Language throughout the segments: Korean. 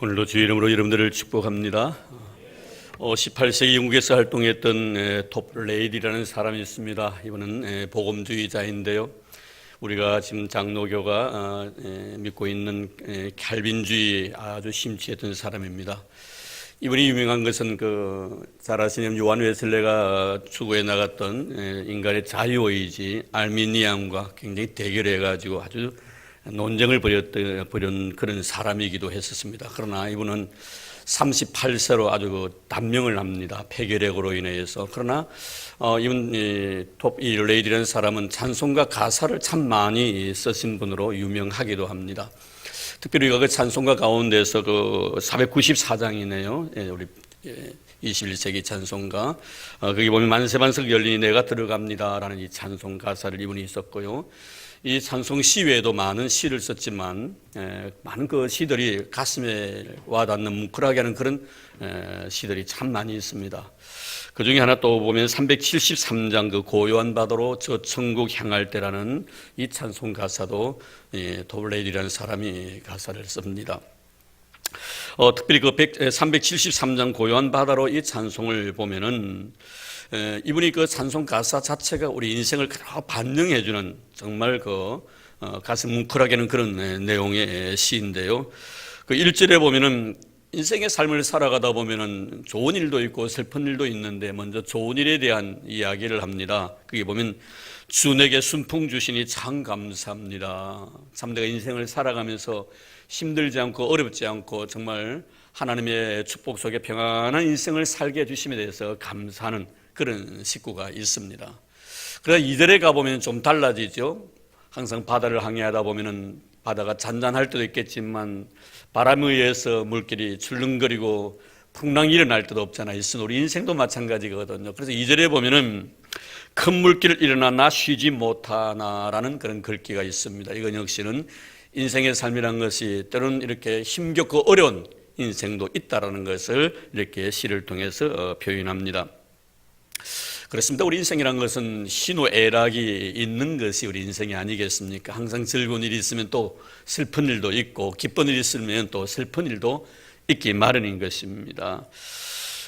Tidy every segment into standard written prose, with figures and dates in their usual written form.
오늘도 주의 이름으로 여러분들을 축복합니다. 18세기 영국에서 활동했던 톱 레이디라는 사람이 있습니다. 이분은 복음주의자인데요. 우리가 지금 장로교가 믿고 있는 칼빈주의 아주 심취했던 사람입니다. 이분이 유명한 것은 잘 아시는 요한 웨슬레가 추구해 나갔던 인간의 자유의지 알미니안과 굉장히 대결해가지고 아주 논쟁을 벌였던 그런 사람이기도 했었습니다. 그러나 이분은 38세로 아주 단명을 합니다. 폐결핵으로 인해서. 그러나 이분 톱 레이디라는 사람은 찬송가 가사를 참 많이 쓰신 분으로 유명하기도 합니다. 특별히 그 찬송가 가운데서 494장이네요. 우리 21세기 찬송가. 거기 보면 만세만석 열리니 내가 들어갑니다라는 이 찬송 가사를 이분이 썼고요. 이 찬송 시 외에도 많은 시를 썼지만 많은 그 시들이 가슴에 와닿는 뭉클하게 하는 그런 시들이 참 많이 있습니다. 그 중에 하나 또 보면 373장 그 고요한 바다로 저 천국 향할 때라는 이 찬송 가사도 도블레이디라는 사람이 가사를 씁니다. 특별히 373장 고요한 바다로 이 찬송을 보면은 이분이 그 찬송 가사 자체가 우리 인생을 그대로 반영해주는 정말 가슴 뭉클하게 하는 그런 내용의 시인데요. 1절에 보면은 인생의 삶을 살아가다 보면은 좋은 일도 있고 슬픈 일도 있는데 먼저 좋은 일에 대한 이야기를 합니다. 거기 보면 주 내게 순풍 주시니 참 감사합니다. 참 내가 인생을 살아가면서 힘들지 않고 어렵지 않고 정말 하나님의 축복 속에 평안한 인생을 살게 해주심에 대해서 감사하는 그런 식구가 있습니다. 그러나 2절에 가보면 좀 달라지죠. 항상 바다를 항해하다 보면은 바다가 잔잔할 때도 있겠지만 바람에 의해서 물길이 출렁거리고 풍랑이 일어날 때도 없잖아요. 우리 인생도 마찬가지거든요. 그래서 2절에 보면은 큰 물길 일어나 나 쉬지 못하나라는 그런 글귀가 있습니다. 이건 역시는 인생의 삶이란 것이 때로는 이렇게 힘겹고 어려운 인생도 있다라는 것을 이렇게 시를 통해서 표현합니다. 그렇습니다. 우리 인생이란 것은 희노애락이 있는 것이 우리 인생이 아니겠습니까? 항상 즐거운 일이 있으면 또 슬픈 일도 있고 기쁜 일이 있으면 또 슬픈 일도 있기 마련인 것입니다.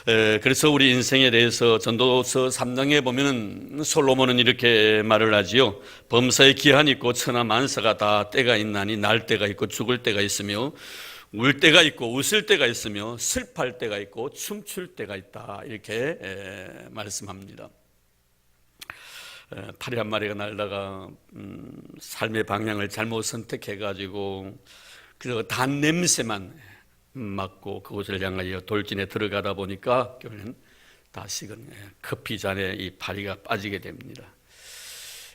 그래서 우리 인생에 대해서 전도서 3장에 보면은 솔로몬은 이렇게 말을 하지요. 범사에 기한이 있고 천하 만사가 다 때가 있나니 날 때가 있고 죽을 때가 있으며 울 때가 있고 웃을 때가 있으며 슬퍼할 때가 있고 춤출 때가 있다. 이렇게 말씀합니다. 파리 한 마리가 날다가 삶의 방향을 잘못 선택해가지고 그래서 단 냄새만 맡고 그곳을 향하여 돌진에 들어가다 보니까 결국은 다시금 커피잔에 이 파리가 빠지게 됩니다.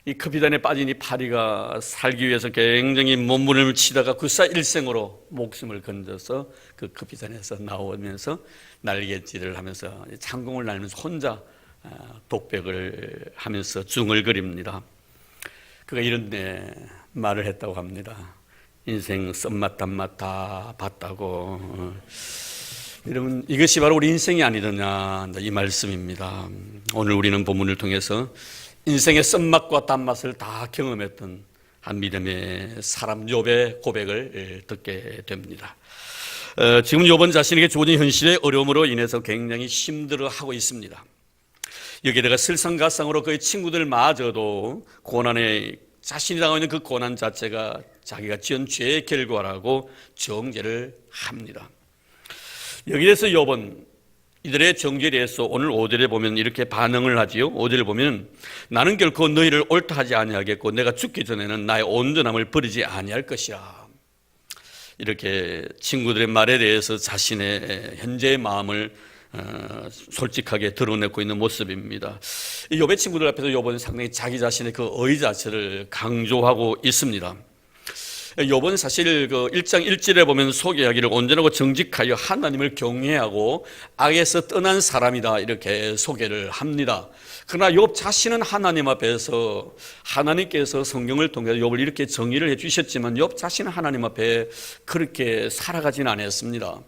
이 커피잔에 빠진 이 파리가 살기 위해서 굉장히 몸부림을 치다가 굿사일생으로 목숨을 건져서 그 커피잔에서 나오면서 날갯질을 하면서 창공을 날면서 혼자 독백을 하면서 중얼거립니다. 그가 이런 말을 했다고 합니다. 인생 썸맛 단맛 다 봤다고. 여러분, 이것이 바로 우리 인생이 아니더냐 이 말씀입니다. 오늘 우리는 본문을 통해서 인생의 썸맛과 단맛을 다 경험했던 한 믿음의 사람 욥의 고백을 듣게 됩니다. 지금 욥은 자신에게 주어진 현실의 어려움으로 인해서 굉장히 힘들어하고 있습니다. 여기에다가 설상가상으로 그의 친구들마저도 고난에 자신이 당하고 있는 그 고난 자체가 자기가 지은 죄의 결과라고 정죄를 합니다. 여기에 대해서 욥은 이들의 정죄에 대해서 오늘 5절에 보면 이렇게 반응을 하지요. 5절에 보면 나는 결코 너희를 옳다 하지 아니하겠고 내가 죽기 전에는 나의 온전함을 버리지 아니할 것이라. 이렇게 친구들의 말에 대해서 자신의 현재의 마음을 솔직하게 드러내고 있는 모습입니다. 이 욥의 친구들 앞에서 욥은 상당히 자기 자신의 그 의의 자체를 강조하고 있습니다. 욥은 사실 1장 1절에 보면 소개하기를 온전하고 정직하여 하나님을 경외하고 악에서 떠난 사람이다 이렇게 소개를 합니다. 그러나 욥 자신은 하나님 앞에서 하나님께서 성경을 통해서 욥을 이렇게 정의를 해주셨지만 욥 자신은 하나님 앞에 그렇게 살아가지는 않았습니다.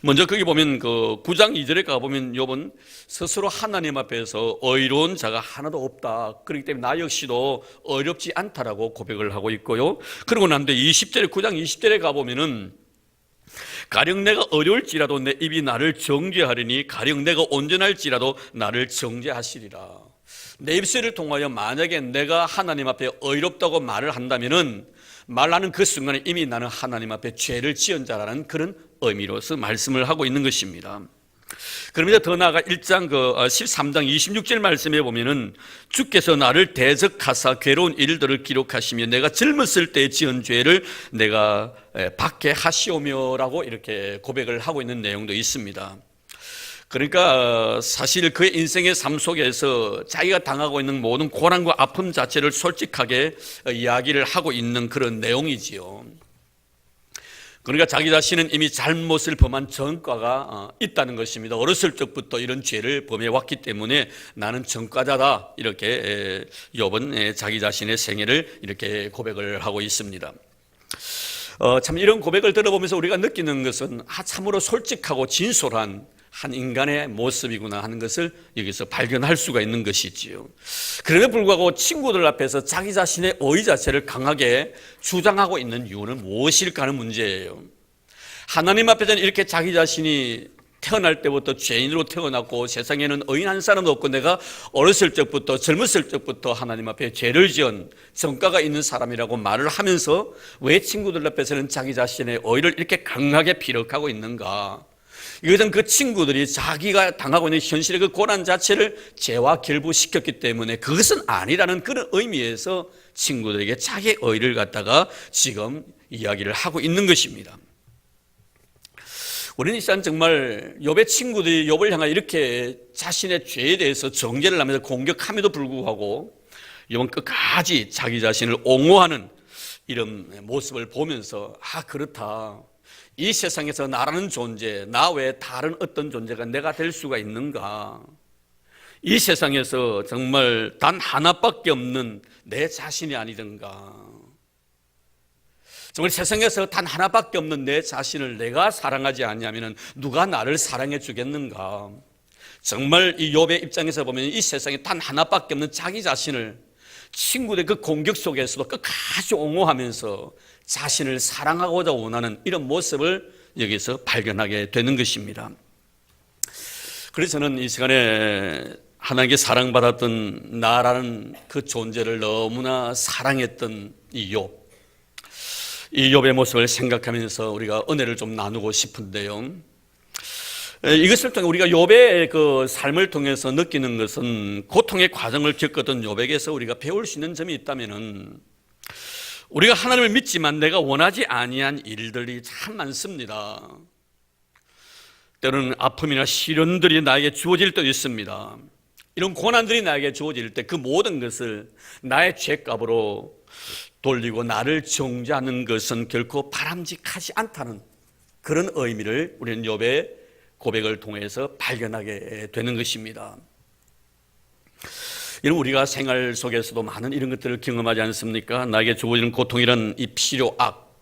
먼저 거기 보면 9장 2절에 가보면 욥은 스스로 하나님 앞에서 의로운 자가 하나도 없다. 그렇기 때문에 나 역시도 어렵지 않다라고 고백을 하고 있고요. 그러고 난 뒤에 9장 20절에 가보면은 가령 내가 어려울지라도 내 입이 나를 정죄하리니 가령 내가 온전할지라도 나를 정죄하시리라. 내 입술을 통하여 만약에 내가 하나님 앞에 의롭다고 말을 한다면은 말하는 그 순간에 이미 나는 하나님 앞에 죄를 지은 자라는 그런 의미로서 말씀을 하고 있는 것입니다. 그러면서 더 나아가 1장 13장 26절 말씀에 보면은 주께서 나를 대적하사 괴로운 일들을 기록하시며 내가 젊었을 때 지은 죄를 내가 받게 하시오며라고 이렇게 고백을 하고 있는 내용도 있습니다. 그러니까 사실 그의 인생의 삶 속에서 자기가 당하고 있는 모든 고난과 아픔 자체를 솔직하게 이야기를 하고 있는 그런 내용이지요. 그러니까 자기 자신은 이미 잘못을 범한 전과가 있다는 것입니다. 어렸을 적부터 이런 죄를 범해왔기 때문에 나는 전과자다, 이렇게 욥은 자기 자신의 생애를 이렇게 고백을 하고 있습니다. 참 이런 고백을 들어보면서 우리가 느끼는 것은 참으로 솔직하고 진솔한 한 인간의 모습이구나 하는 것을 여기서 발견할 수가 있는 것이지요. 그럼에도 불구하고 친구들 앞에서 자기 자신의 의의 자체를 강하게 주장하고 있는 이유는 무엇일까 하는 문제예요. 하나님 앞에서는 이렇게 자기 자신이 태어날 때부터 죄인으로 태어났고 세상에는 의인 한 사람도 없고 내가 어렸을 적부터 젊었을 적부터 하나님 앞에 죄를 지은 전과가 있는 사람이라고 말을 하면서 왜 친구들 앞에서는 자기 자신의 의의를 이렇게 강하게 피력하고 있는가? 이것은 그 친구들이 자기가 당하고 있는 현실의 그 고난 자체를 죄와 결부시켰기 때문에 그것은 아니라는 그런 의미에서 친구들에게 자기의 의의를 갖다가 지금 이야기를 하고 있는 것입니다. 우리는 일단 정말 욥의 친구들이 욥을 향해 이렇게 자신의 죄에 대해서 정죄를 하면서 공격함에도 불구하고 욥은 끝까지 자기 자신을 옹호하는 이런 모습을 보면서 그렇다. 이 세상에서 나라는 존재, 나 외에 다른 어떤 존재가 내가 될 수가 있는가? 이 세상에서 정말 단 하나밖에 없는 내 자신이 아니던가? 정말 세상에서 단 하나밖에 없는 내 자신을 내가 사랑하지 않냐면 누가 나를 사랑해 주겠는가? 정말 이 욥의 입장에서 보면 이 세상에 단 하나밖에 없는 자기 자신을 친구들의 그 공격 속에서도 끝까지 옹호하면서 자신을 사랑하고자 원하는 이런 모습을 여기서 발견하게 되는 것입니다. 그래서 저는 이 시간에 하나님께 사랑받았던 나라는 그 존재를 너무나 사랑했던 이 욥의 모습을 생각하면서 우리가 은혜를 좀 나누고 싶은데요. 이것을 통해 우리가 욥의 그 삶을 통해서 느끼는 것은 고통의 과정을 겪었던 욥에게서 우리가 배울 수 있는 점이 있다면은 우리가 하나님을 믿지만 내가 원하지 아니한 일들이 참 많습니다. 때로는 아픔이나 시련들이 나에게 주어질 때도 있습니다. 이런 고난들이 나에게 주어질 때 그 모든 것을 나의 죄값으로 돌리고 나를 정죄하는 것은 결코 바람직하지 않다는 그런 의미를 우리는 욥의 고백을 통해서 발견하게 되는 것입니다. 이런 우리가 생활 속에서도 많은 이런 것들을 경험하지 않습니까? 나에게 주어지는 고통이란 이 필요악.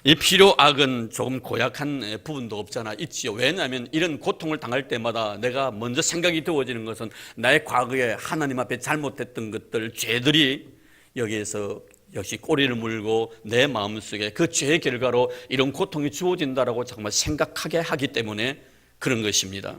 이 필요악은 조금 고약한 부분도 없잖아 있지요. 왜냐하면 이런 고통을 당할 때마다 내가 먼저 생각이 되어지는 것은 나의 과거에 하나님 앞에 잘못했던 것들, 죄들이 여기에서 역시 꼬리를 물고 내 마음속에 그 죄의 결과로 이런 고통이 주어진다라고 정말 생각하게 하기 때문에 그런 것입니다.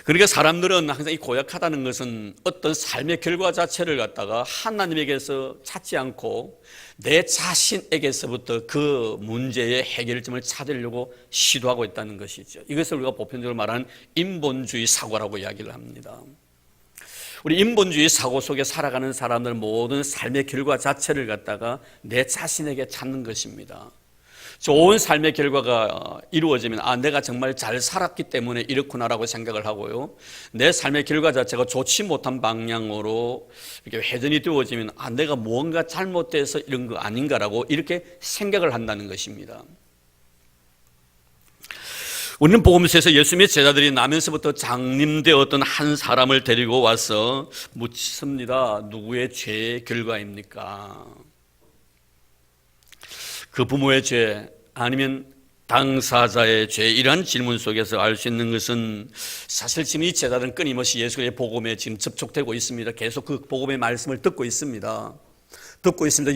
그러니까 사람들은 항상 이 고약하다는 것은 어떤 삶의 결과 자체를 갖다가 하나님에게서 찾지 않고 내 자신에게서부터 그 문제의 해결점을 찾으려고 시도하고 있다는 것이죠. 이것을 우리가 보편적으로 말하는 인본주의 사고라고 이야기를 합니다. 우리 인본주의 사고 속에 살아가는 사람들 모든 삶의 결과 자체를 갖다가 내 자신에게 찾는 것입니다. 좋은 삶의 결과가 이루어지면 내가 정말 잘 살았기 때문에 이렇구나라고 생각을 하고요. 내 삶의 결과 자체가 좋지 못한 방향으로 이렇게 회전이 되어지면 내가 무언가 잘못돼서 이런 거 아닌가라고 이렇게 생각을 한다는 것입니다. 우리는 복음서에서 예수님의 제자들이 나면서부터 장림되었던 한 사람을 데리고 와서 묻습니다. 누구의 죄의 결과입니까? 그 부모의 죄 아니면 당사자의 죄, 이러한 질문 속에서 알 수 있는 것은 사실 지금 이 제자들은 끊임없이 예수의 복음에 지금 접촉되고 있습니다. 계속 그 복음의 말씀을 듣고 있습니다.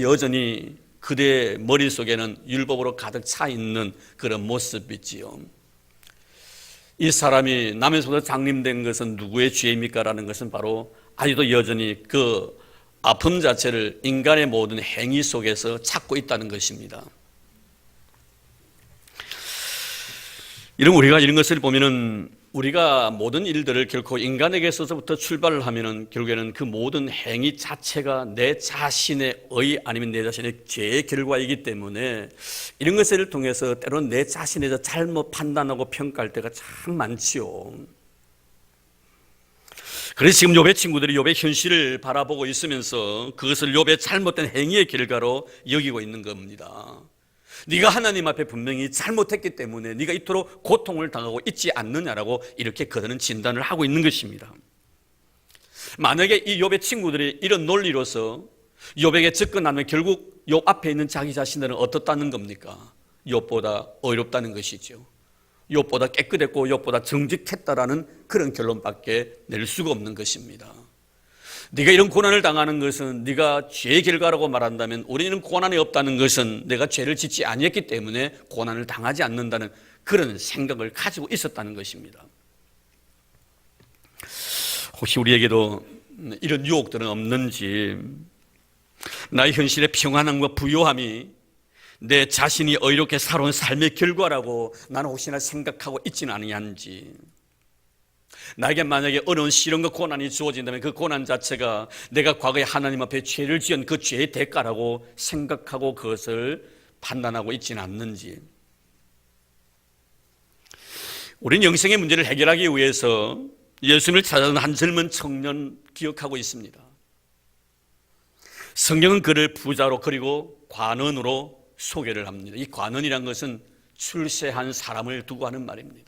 여전히 그대의 머릿속에는 율법으로 가득 차 있는 그런 모습이지요. 이 사람이 남에서부터 장림된 것은 누구의 죄입니까? 라는 것은 바로 아직도 여전히 그 아픔 자체를 인간의 모든 행위 속에서 찾고 있다는 것입니다. 우리가 이런 것을 보면은 우리가 모든 일들을 결코 인간에게서부터 출발을 하면은 결국에는 그 모든 행위 자체가 내 자신의 의 아니면 내 자신의 죄의 결과이기 때문에 이런 것을 통해서 때로는 내 자신에 대해서 잘못 판단하고 평가할 때가 참 많지요. 그래서 지금 욥의 친구들이 욥의 현실을 바라보고 있으면서 그것을 욥의 잘못된 행위의 결과로 여기고 있는 겁니다. 네가 하나님 앞에 분명히 잘못했기 때문에 네가 이토록 고통을 당하고 있지 않느냐라고 이렇게 그들은 진단을 하고 있는 것입니다. 만약에 이 욥의 친구들이 이런 논리로서 욥에게 접근하면 결국 욥 앞에 있는 자기 자신들은 어떻다는 겁니까? 욥보다 어렵다는 것이죠. 욥보다 깨끗했고 욥보다 정직했다라는 그런 결론밖에 낼 수가 없는 것입니다. 네가 이런 고난을 당하는 것은 네가 죄의 결과라고 말한다면 우리는 고난이 없다는 것은 내가 죄를 짓지 아니했기 때문에 고난을 당하지 않는다는 그런 생각을 가지고 있었다는 것입니다. 혹시 우리에게도 이런 유혹들은 없는지, 나의 현실의 평안함과 부요함이 내 자신이 의롭게 살아온 삶의 결과라고 나는 혹시나 생각하고 있지는 아니한지, 나에게 만약에 어려운 시련과 고난이 주어진다면 그 고난 자체가 내가 과거에 하나님 앞에 죄를 지은 그 죄의 대가라고 생각하고 그것을 판단하고 있지는 않는지. 우리는 영생의 문제를 해결하기 위해서 예수님을 찾아온 한 젊은 청년 기억하고 있습니다. 성경은 그를 부자로 그리고 관원으로 소개를 합니다. 이 관원이란 것은 출세한 사람을 두고 하는 말입니다.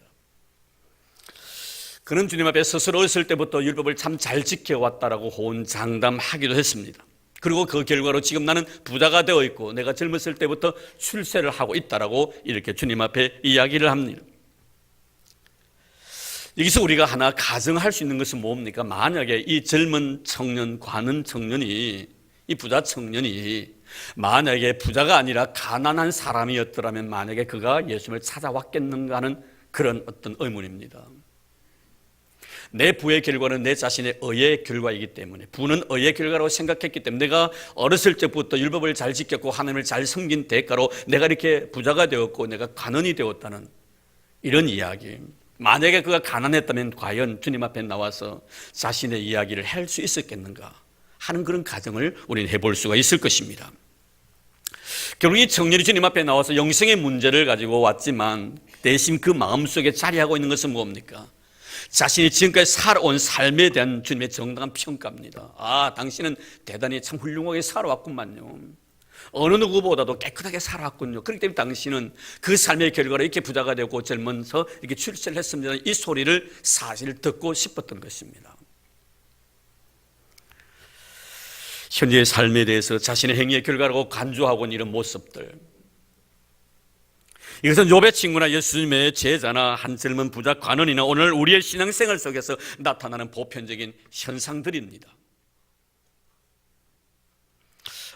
그는 주님 앞에 스스로 어렸을 때부터 율법을 참 잘 지켜왔다라고 호언장담하기도 했습니다. 그리고 그 결과로 지금 나는 부자가 되어 있고 내가 젊었을 때부터 출세를 하고 있다라고 이렇게 주님 앞에 이야기를 합니다. 여기서 우리가 하나 가정할 수 있는 것은 뭡니까? 만약에 이 젊은 청년, 관원 청년이, 이 부자 청년이 만약에 부자가 아니라 가난한 사람이었더라면 만약에 그가 예수님을 찾아왔겠는가 하는 그런 어떤 의문입니다. 내 부의 결과는 내 자신의 의의 결과이기 때문에, 부는 의의 결과라고 생각했기 때문에 내가 어렸을 때부터 율법을 잘 지켰고 하나님을 잘 섬긴 대가로 내가 이렇게 부자가 되었고 내가 관원이 되었다는 이런 이야기. 만약에 그가 가난했다면 과연 주님 앞에 나와서 자신의 이야기를 할 수 있었겠는가 하는 그런 가정을 우리는 해볼 수가 있을 것입니다. 결국 이 청년이 주님 앞에 나와서 영생의 문제를 가지고 왔지만 대신 그 마음속에 자리하고 있는 것은 뭡니까? 자신이 지금까지 살아온 삶에 대한 주님의 정당한 평가입니다. 아, 당신은 대단히 참 훌륭하게 살아왔군만요. 어느 누구보다도 깨끗하게 살아왔군요. 그렇기 때문에 당신은 그 삶의 결과로 이렇게 부자가 되고 젊어서 이렇게 출세를 했습니다. 이 소리를 사실 듣고 싶었던 것입니다. 현재의 삶에 대해서 자신의 행위의 결과라고 간주하고 있는 이런 모습들, 이것은 욥의 친구나 예수님의 제자나 한 젊은 부자 관원이나 오늘 우리의 신앙생활 속에서 나타나는 보편적인 현상들입니다.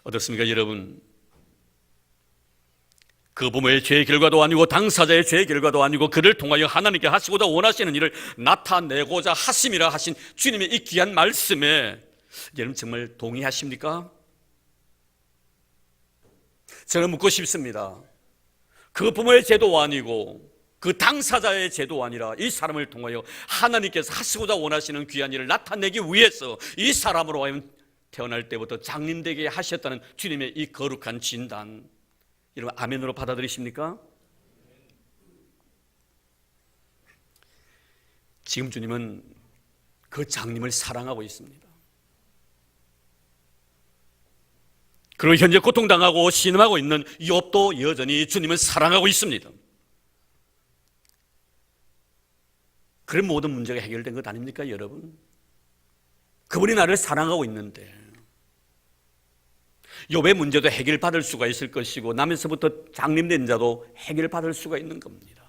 어떻습니까, 여러분? 그 부모의 죄의 결과도 아니고 당사자의 죄의 결과도 아니고 그를 통하여 하나님께 하시고자 원하시는 일을 나타내고자 하심이라 하신 주님의 이 귀한 말씀에 여러분 정말 동의하십니까? 저는 묻고 싶습니다. 그 부모의 죄도 아니고 그 당사자의 죄도 아니라 이 사람을 통하여 하나님께서 하시고자 원하시는 귀한 일을 나타내기 위해서 이 사람으로 하여금 태어날 때부터 장님되게 하셨다는 주님의 이 거룩한 진단, 여러분 아멘으로 받아들이십니까? 지금 주님은 그 장님을 사랑하고 있습니다. 그리고 현재 고통당하고 신음하고 있는 욥도 여전히 주님을 사랑하고 있습니다. 그런 모든 문제가 해결된 것 아닙니까, 여러분? 그분이 나를 사랑하고 있는데 욥의 문제도 해결받을 수가 있을 것이고 남에서부터 장림된 자도 해결받을 수가 있는 겁니다.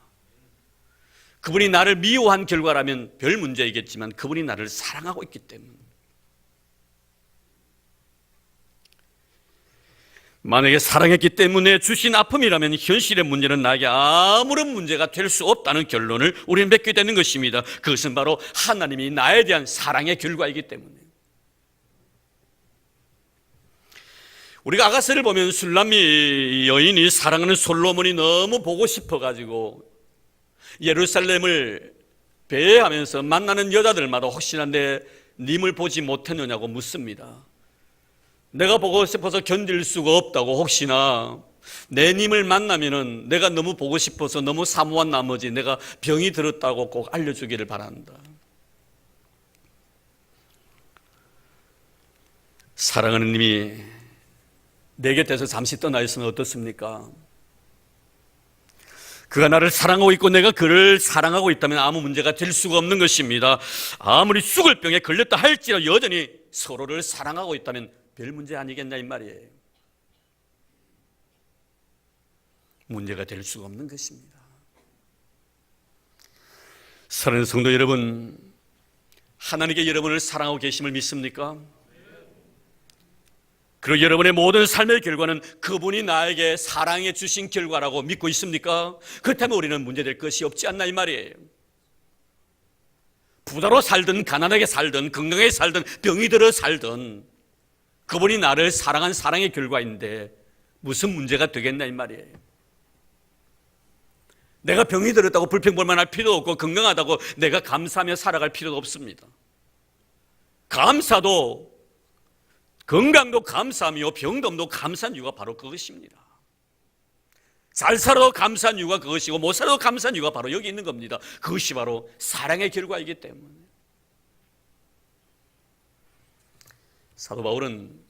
그분이 나를 미워한 결과라면 별 문제이겠지만 그분이 나를 사랑하고 있기 때문에 만약에 사랑했기 때문에 주신 아픔이라면 현실의 문제는 나에게 아무런 문제가 될 수 없다는 결론을 우리는 맺게 되는 것입니다. 그것은 바로 하나님이 나에 대한 사랑의 결과이기 때문에. 우리가 아가서를 보면 술람미 여인이 사랑하는 솔로몬이 너무 보고 싶어가지고 예루살렘을 배회하면서 만나는 여자들마다 혹시나 내 님을 보지 못했느냐고 묻습니다. 내가 보고 싶어서 견딜 수가 없다고, 혹시나 내 님을 만나면은 내가 너무 보고 싶어서 너무 사모한 나머지 내가 병이 들었다고 꼭 알려주기를 바란다. 사랑하는 님이 내 곁에서 잠시 떠나 있으면 어떻습니까? 그가 나를 사랑하고 있고 내가 그를 사랑하고 있다면 아무 문제가 될 수가 없는 것입니다. 아무리 죽을 병에 걸렸다 할지라도 여전히 서로를 사랑하고 있다면 별 문제 아니겠냐 이 말이에요. 문제가 될 수가 없는 것입니다. 사랑하는 성도 여러분, 하나님께 여러분을 사랑하고 계심을 믿습니까? 그리고 여러분의 모든 삶의 결과는 그분이 나에게 사랑해 주신 결과라고 믿고 있습니까? 그렇다면 우리는 문제될 것이 없지 않나 이 말이에요. 부자로 살든 가난하게 살든 건강하게 살든 병이 들어 살든 그분이 나를 사랑한 사랑의 결과인데 무슨 문제가 되겠나 이 말이에요. 내가 병이 들었다고 불평불만할 필요도 없고 건강하다고 내가 감사하며 살아갈 필요도 없습니다. 감사도, 건강도 감사하며 병도 감사한 이유가 바로 그것입니다. 잘 살아도 감사한 이유가 그것이고 못 살아도 감사한 이유가 바로 여기 있는 겁니다. 그것이 바로 사랑의 결과이기 때문에. 사도 바울은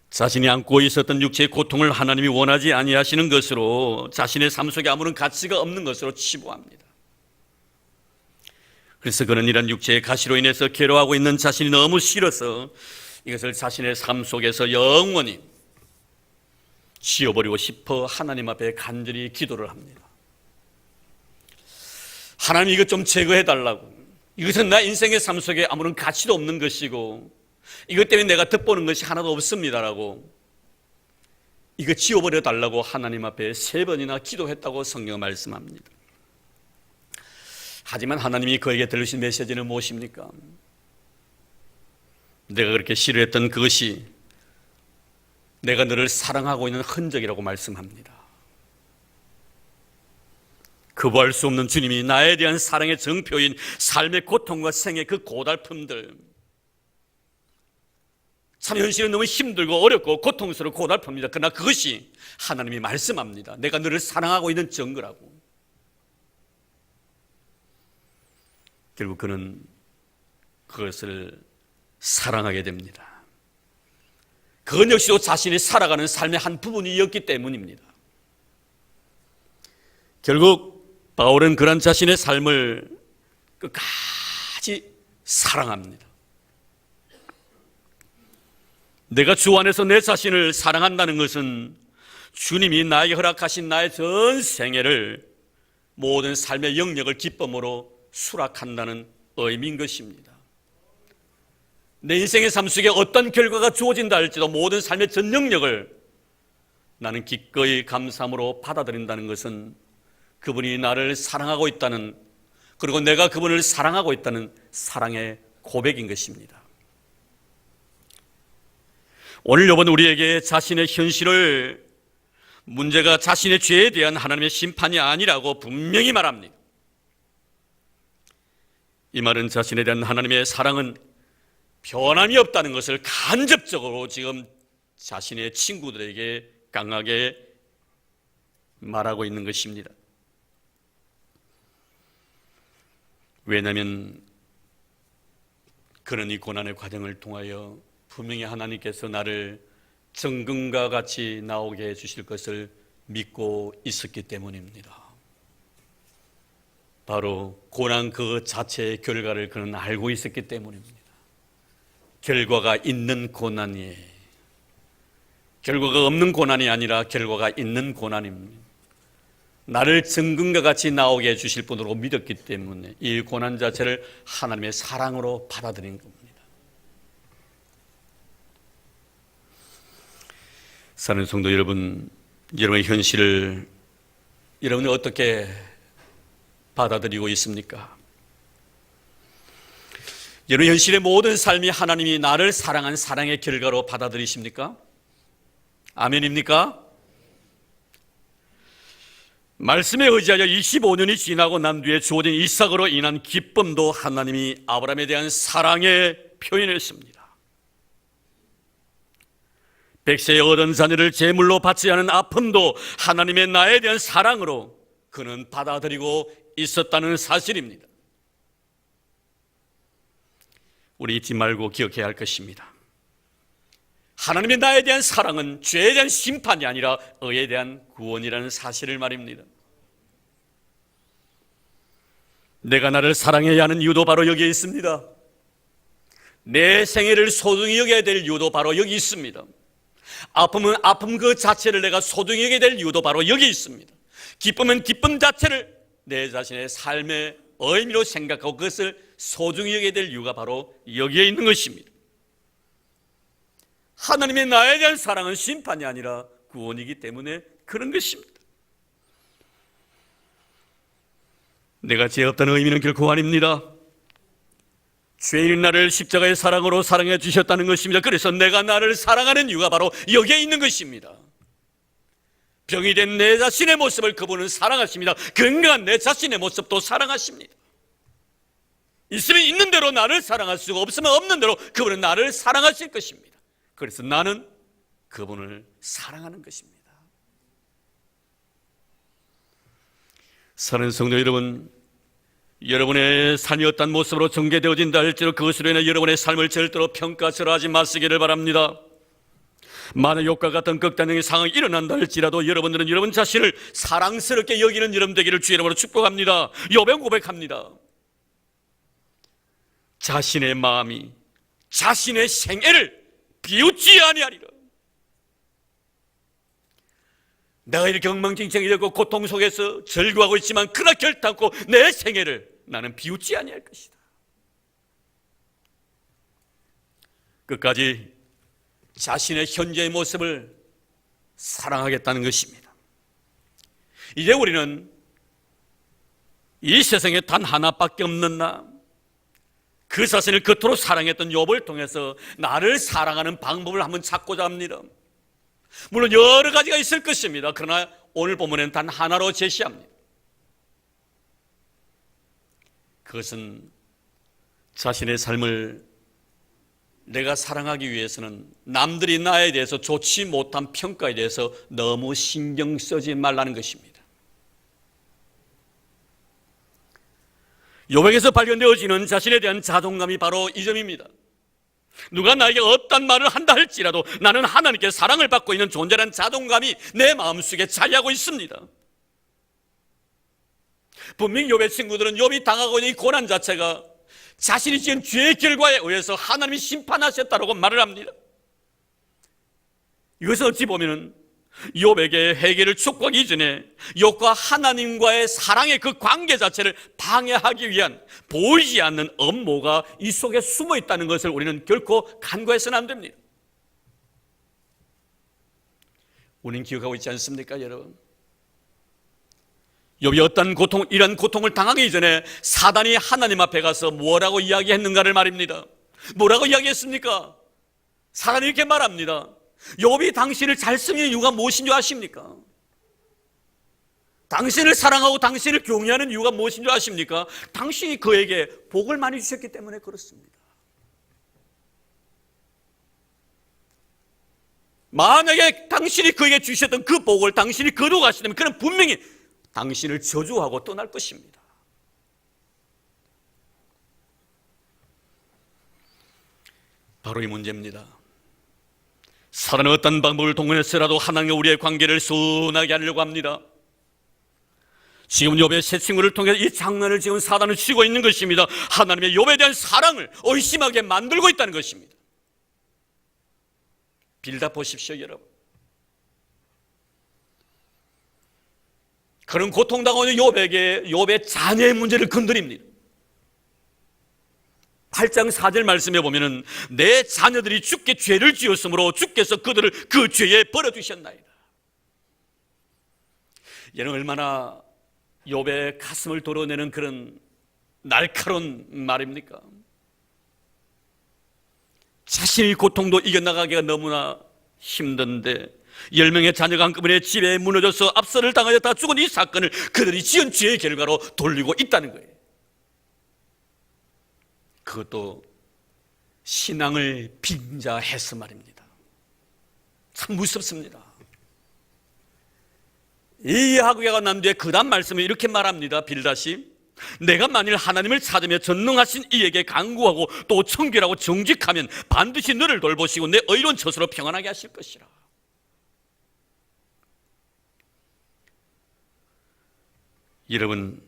자신이 안고 있었던 육체의 고통을 하나님이 원하지 아니하시는 것으로 자신의 삶 속에 아무런 가치가 없는 것으로 치부합니다. 그래서 그는 이런 육체의 가시로 인해서 괴로워하고 있는 자신이 너무 싫어서 이것을 자신의 삶 속에서 영원히 지워버리고 싶어 하나님 앞에 간절히 기도를 합니다. 하나님, 이것 좀 제거해달라고. 이것은 나 인생의 삶 속에 아무런 가치도 없는 것이고 이것 때문에 내가 득보는 것이 하나도 없습니다라고 이거 지워버려 달라고 하나님 앞에 3번이나 기도했다고 성경은 말씀합니다. 하지만 하나님이 그에게 들으신 메시지는 무엇입니까? 내가 그렇게 싫어했던 그것이 내가 너를 사랑하고 있는 흔적이라고 말씀합니다. 거부할 수 없는 주님이 나에 대한 사랑의 정표인 삶의 고통과 생의 그 고달픔들, 참 현실은 너무 힘들고 어렵고 고통스럽고 고달픕니다. 그러나 그것이 하나님이 말씀합니다. 내가 너를 사랑하고 있는 증거라고. 결국 그는 그것을 사랑하게 됩니다. 그건 역시도 자신이 살아가는 삶의 한 부분이었기 때문입니다. 결국 바울은 그런 자신의 삶을 끝까지 사랑합니다. 내가 주 안에서 내 자신을 사랑한다는 것은 주님이 나에게 허락하신 나의 전 생애를 모든 삶의 영역을 기쁨으로 수락한다는 의미인 것입니다. 내 인생의 삶 속에 어떤 결과가 주어진다 할지라도 모든 삶의 전 영역을 나는 기꺼이 감사함으로 받아들인다는 것은 그분이 나를 사랑하고 있다는, 그리고 내가 그분을 사랑하고 있다는 사랑의 고백인 것입니다. 오늘 여러분, 우리에게 자신의 현실을, 문제가 자신의 죄에 대한 하나님의 심판이 아니라고 분명히 말합니다. 이 말은 자신에 대한 하나님의 사랑은 변함이 없다는 것을 간접적으로 지금 자신의 친구들에게 강하게 말하고 있는 것입니다. 왜냐하면 그런 이 고난의 과정을 통하여 분명히 하나님께서 나를 정금과 같이 나오게 해주실 것을 믿고 있었기 때문입니다. 바로 고난 그 자체의 결과를 그는 알고 있었기 때문입니다. 결과가 있는 고난이에요. 결과가 없는 고난이 아니라 결과가 있는 고난입니다. 나를 정금과 같이 나오게 해주실 분으로 믿었기 때문에 이 고난 자체를 하나님의 사랑으로 받아들인 겁니다. 사는 성도 여러분, 여러분의 현실을 여러분이 어떻게 받아들이고 있습니까? 여러분 현실의 모든 삶이 하나님이 나를 사랑한 사랑의 결과로 받아들이십니까? 아멘입니까? 말씀에 의지하여 25년이 지나고 난 뒤에 주어진 이삭으로 인한 기쁨도 하나님이 아브라함에 대한 사랑에 표현했습니다. 백세에 얻은 자녀를 제물로 받지 않은 아픔도 하나님의 나에 대한 사랑으로 그는 받아들이고 있었다는 사실입니다. 우리 잊지 말고 기억해야 할 것입니다. 하나님의 나에 대한 사랑은 죄에 대한 심판이 아니라 의에 대한 구원이라는 사실을 말입니다. 내가 나를 사랑해야 하는 이유도 바로 여기에 있습니다. 내 생애를 소중히 여겨야 될 이유도 바로 여기 있습니다. 아픔은 아픔 그 자체를 내가 소중히 여겨야 될 이유도 바로 여기 있습니다. 기쁨은 기쁨 자체를 내 자신의 삶의 의미로 생각하고 그것을 소중히 여겨야 될 이유가 바로 여기에 있는 것입니다. 하나님의 나에 대한 사랑은 심판이 아니라 구원이기 때문에 그런 것입니다. 내가 죄 없다는 의미는 결코 아닙니다. 죄인인 나를 십자가의 사랑으로 사랑해 주셨다는 것입니다. 그래서 내가 나를 사랑하는 이유가 바로 여기에 있는 것입니다. 병이 된 내 자신의 모습을 그분은 사랑하십니다. 건강한 내 자신의 모습도 사랑하십니다. 있으면 있는 대로 나를 사랑할 수가 없으면 없는 대로 그분은 나를 사랑하실 것입니다. 그래서 나는 그분을 사랑하는 것입니다. 사랑하는 성도 여러분, 여러분의 삶이 어떤 모습으로 전개되어진다 할지라도 그것으로 인해 여러분의 삶을 절대로 평가절하지 마시기를 바랍니다. 만약 욕과 같은 극단적인 상황이 일어난다 할지라도 여러분들은 여러분 자신을 사랑스럽게 여기는 여러분 되기를 주의 이름으로 축복합니다. 욥은 고백합니다. 자신의 마음이 자신의 생애를 비웃지 아니하리라. 내가 이렇게 엉망진창이 되고 고통 속에서 절규하고 있지만 그러나 결단코 내 생애를 나는 비웃지 아니할 것이다. 끝까지 자신의 현재의 모습을 사랑하겠다는 것입니다. 이제 우리는 이 세상에 단 하나밖에 없는 나, 그 자신을 그토록 사랑했던 욥을 통해서 나를 사랑하는 방법을 한번 찾고자 합니다. 물론 여러 가지가 있을 것입니다. 그러나 오늘 본문에는 단 하나로 제시합니다. 그것은 자신의 삶을 내가 사랑하기 위해서는 남들이 나에 대해서 좋지 못한 평가에 대해서 너무 신경 쓰지 말라는 것입니다. 욥에게서 발견되어지는 자신에 대한 자존감이 바로 이 점입니다. 누가 나에게 어떤 말을 한다 할지라도 나는 하나님께 사랑을 받고 있는 존재라는 자존감이 내 마음속에 자리하고 있습니다. 분명히 욥의 친구들은 욥이 당하고 있는 이 고난 자체가 자신이 지은 죄의 결과에 의해서 하나님이 심판하셨다고 말을 합니다. 이것을 어찌 보면 욥에게 회개를 촉구하기 이전에 욥과 하나님과의 사랑의 그 관계 자체를 방해하기 위한 보이지 않는 음모가 이 속에 숨어 있다는 것을 우리는 결코 간과해서는 안 됩니다. 우리는 기억하고 있지 않습니까, 여러분? 욥이 어떤 이런 고통을 당하기 전에 사단이 하나님 앞에 가서 뭐라고 이야기했는가를 말입니다. 뭐라고 이야기했습니까? 사단이 이렇게 말합니다. 욥이 당신을 잘 쓰는 이유가 무엇인 줄 아십니까? 당신을 사랑하고 당신을 경외하는 이유가 무엇인 줄 아십니까? 당신이 그에게 복을 많이 주셨기 때문에 그렇습니다. 만약에 당신이 그에게 주셨던 그 복을 당신이 거둬가시다면 그는 분명히 당신을 저주하고 떠날 것입니다. 바로 이 문제입니다. 사단은 어떤 방법을 동원해서라도 하나님과 우리의 관계를 순하게 하려고 합니다. 지금 욥의 새 친구를 통해 이 장난을 지금 사단을 치고 있는 것입니다. 하나님의 욥에 대한 사랑을 의심하게 만들고 있다는 것입니다. 빌다 보십시오, 여러분. 그런 고통당하는 욥에게 욥의 자녀의 문제를 건드립니다. 8장 4절 말씀에 보면은 내 자녀들이 주께 죄를 지었으므로 주께서 그들을 그 죄에 버려주셨나이다. 얘는 얼마나 욥의 가슴을 도려내는 그런 날카로운 말입니까? 자신의 고통도 이겨나가기가 너무나 힘든데 10명의 자녀가 한꺼번에 집에 무너져서 압살을 당하였다 죽은 이 사건을 그들이 지은 죄의 결과로 돌리고 있다는 거예요. 그것도 신앙을 빙자해서 말입니다. 참 무섭습니다. 이 하구야가 난 뒤에 그 다음 말씀을 이렇게 말합니다. 빌닷이 내가 만일 하나님을 찾으며 전능하신 이에게 간구하고 또 청결하고 정직하면 반드시 너를 돌보시고 내 의로운 처소로 평안하게 하실 것이라. 여러분,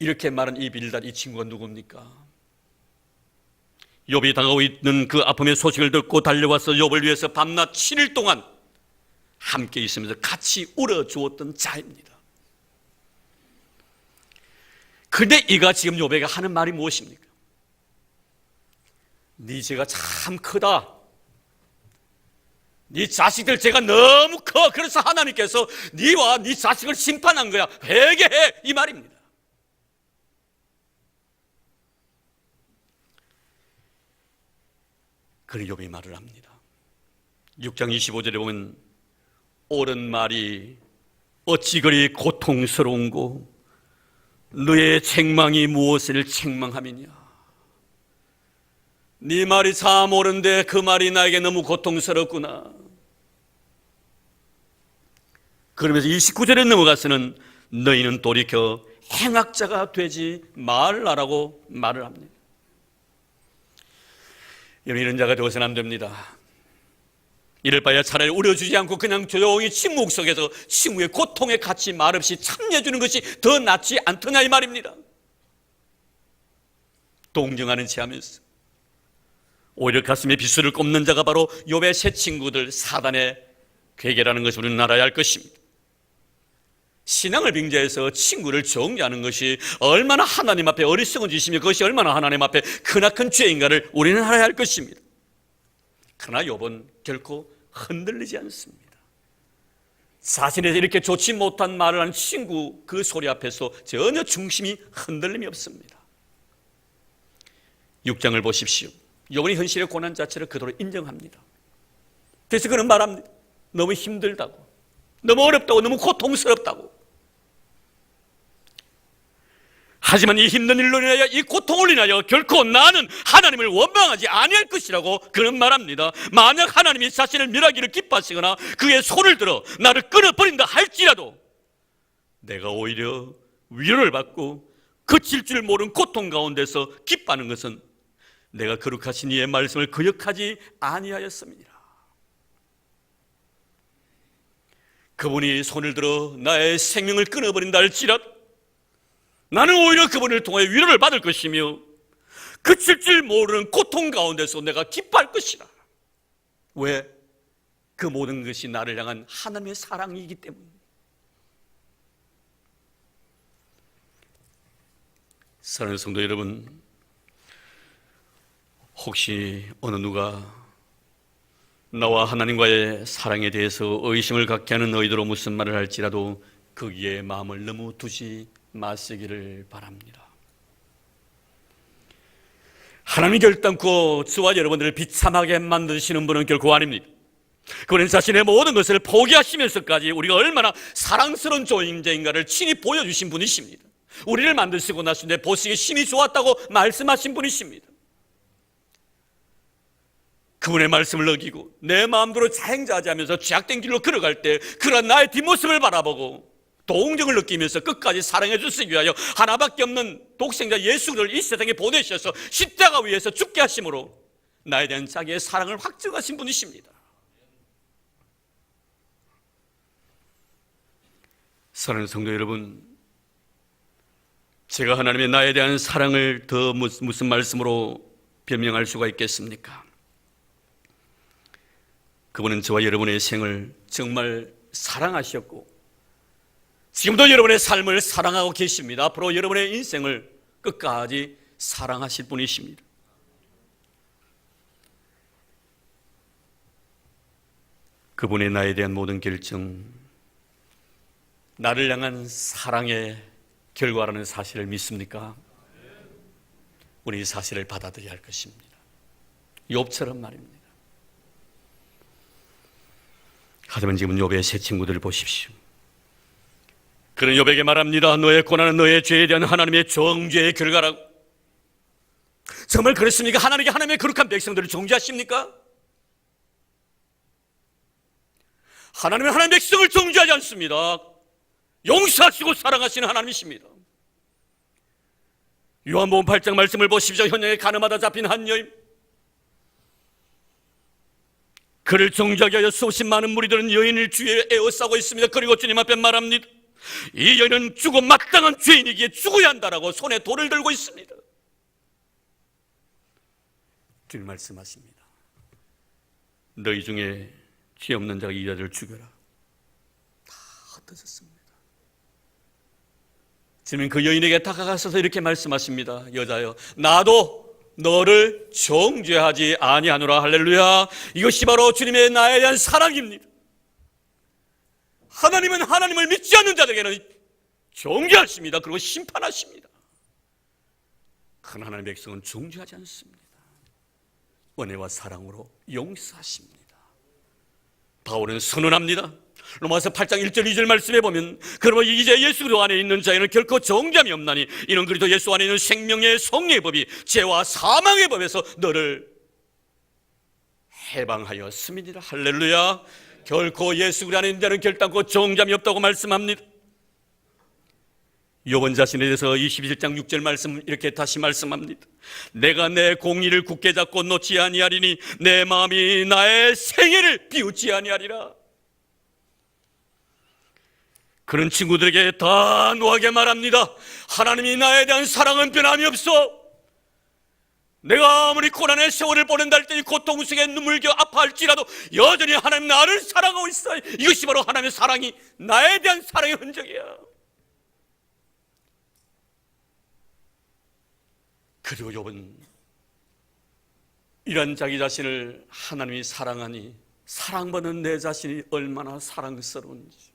이렇게 말한 이 빌닷, 이 친구가 누굽니까? 욥이 당하고 있는 그 아픔의 소식을 듣고 달려와서 욥을 위해서 밤낮 7일 동안 함께 있으면서 같이 울어주었던 자입니다. 근데 이가 지금 욥에게 하는 말이 무엇입니까? 네 죄가 참 크다. 네 자식들 죄가 너무 커. 그래서 하나님께서 네와 네 자식을 심판한 거야. 회개해. 이 말입니다. 그래 욥이 말을 합니다. 6장 25절에 보면 옳은 말이 어찌 그리 고통스러운고 너의 책망이 무엇을 책망함이냐. 네 말이 참 옳은데 그 말이 나에게 너무 고통스럽구나. 그러면서 29절에 넘어가서는 너희는 돌이켜 행악자가 되지 말라라고 말을 합니다. 이런 자가 되어서는 안 됩니다. 이럴 바에야 차라리 우려주지 않고 그냥 조용히 침묵 속에서 친구의 고통에 같이 말없이 참여해주는 것이 더 낫지 않더냐 이 말입니다. 동정하는 체 하면서 오히려 가슴에 비수를 꼽는 자가 바로 욥의 새 친구들 사단의 괴계라는 것을 우리는 알아야 할 것입니다. 신앙을 빙자해서 친구를 정리하는 것이 얼마나 하나님 앞에 어리석은 짓이며 그것이 얼마나 하나님 앞에 크나큰 죄인가를 우리는 알아야 할 것입니다. 그러나 욥은 결코 흔들리지 않습니다. 자신에서 이렇게 좋지 못한 말을 하는 친구 그 소리 앞에서 전혀 중심이 흔들림이 없습니다. 6장을 보십시오. 욥은 현실의 고난 자체를 그대로 인정합니다. 그래서 그는 말합니다. 너무 힘들다고, 너무 어렵다고, 너무 고통스럽다고. 하지만 이 힘든 일로 인하여 이 고통을 인하여 결코 나는 하나님을 원망하지 아니할 것이라고 그는 말합니다. 만약 하나님이 자신을 멸하기를 기뻐하시거나 그의 손을 들어 나를 끊어버린다 할지라도 내가 오히려 위로를 받고 그칠 줄 모르는 고통 가운데서 기뻐하는 것은 내가 거룩하신 이의 말씀을 거역하지 아니하였습니다. 그분이 손을 들어 나의 생명을 끊어버린다 할지라도 나는 오히려 그분을 통해 위로를 받을 것이며 그칠 줄 모르는 고통 가운데서 내가 기뻐할 것이라. 왜? 그 모든 것이 나를 향한 하나님의 사랑이기 때문에. 사랑하는 성도 여러분, 혹시 어느 누가 나와 하나님과의 사랑에 대해서 의심을 갖게 하는 너희들로 무슨 말을 할지라도 거기에 마음을 너무 두지 마시기를 바랍니다. 하나님이 결단코 저와 여러분들을 비참하게 만드시는 분은 결코 아닙니다. 그는 자신의 모든 것을 포기하시면서까지 우리가 얼마나 사랑스러운 존재인가를 친히 보여주신 분이십니다. 우리를 만드시고 나서 내 보시기에 심히 좋았다고 말씀하신 분이십니다. 그분의 말씀을 어기고 내 마음대로 자행자하지 하면서 죄악된 길로 걸어갈 때 그런 나의 뒷모습을 바라보고 동정을 느끼면서 끝까지 사랑해 주시기 위하여 하나밖에 없는 독생자 예수를 이 세상에 보내셔서 십자가 위에서 죽게 하심으로 나에 대한 자기의 사랑을 확증하신 분이십니다. 사랑하는 성도 여러분, 제가 하나님의 나에 대한 사랑을 더 무슨 말씀으로 변명할 수가 있겠습니까? 그분은 저와 여러분의 생을 정말 사랑하셨고 지금도 여러분의 삶을 사랑하고 계십니다. 앞으로 여러분의 인생을 끝까지 사랑하실 분이십니다. 그분의 나에 대한 모든 결정, 나를 향한 사랑의 결과라는 사실을 믿습니까? 우리 이 사실을 받아들여야 할 것입니다. 욥처럼 말입니다. 하지만 지금 욥의 세 친구들을 보십시오. 그는 욥에게 말합니다. 너의 고난은 너의 죄에 대한 하나님의 정죄의 결과라고. 정말 그렇습니까? 하나님의 거룩한 백성들을 정죄하십니까? 하나님은 하나님의 백성을 정죄하지 않습니다. 용서하시고 사랑하시는 하나님이십니다. 요한복음 8장 말씀을 보십시오. 현장에 가늠하다 잡힌 한 여인, 그를 정죄하기 위하여 수없이 많은 무리들은 여인을 주위에 에워싸고 있습니다. 그리고 주님 앞에 말합니다. 이 여인은 죽어 마땅한 죄인이기에 죽어야 한다라고 손에 돌을 들고 있습니다. 주님 말씀하십니다. 너희 중에 죄 없는 자가 이 여자를 죽여라. 다 흩어졌습니다. 주님 그 여인에게 다가가셔서 이렇게 말씀하십니다. 여자여, 나도 너를 정죄하지 아니하노라. 할렐루야. 이것이 바로 주님의 나에 대한 사랑입니다. 하나님은 하나님을 믿지 않는 자들에게는 정죄하십니다. 그리고 심판하십니다. 큰 하나님의 백성은 정죄하지 않습니다. 은혜와 사랑으로 용서하십니다. 바울은 선언합니다. 로마서 8장 1절 2절 말씀에 보면 그러므로 이제 예수 그리스도 안에 있는 자에는 결코 정죄함이 없나니 이는 그리스도 예수 안에 있는 생명의 성령의 법이 죄와 사망의 법에서 너를 해방하였음이니라. 할렐루야. 결코 예수 그리스도 안에 있는 자는 결단코 정죄함이 없다고 말씀합니다. 욥은 자신에 대해서 21장 6절 말씀 이렇게 다시 말씀합니다. 내가 내 공의를 굳게 잡고 놓지 아니하리니 내 마음이 나의 생애를 비웃지 아니하리라. 그런 친구들에게 단호하게 말합니다. 하나님이 나에 대한 사랑은 변함이 없어. 내가 아무리 고난의 세월을 보낸다 할 때 고통 속에 눈물겨 아파할지라도 여전히 하나님 나를 사랑하고 있어. 이것이 바로 하나님의 사랑이 나에 대한 사랑의 흔적이야. 그리고 욥은 이런 자기 자신을 하나님이 사랑하니 사랑받는 내 자신이 얼마나 사랑스러운지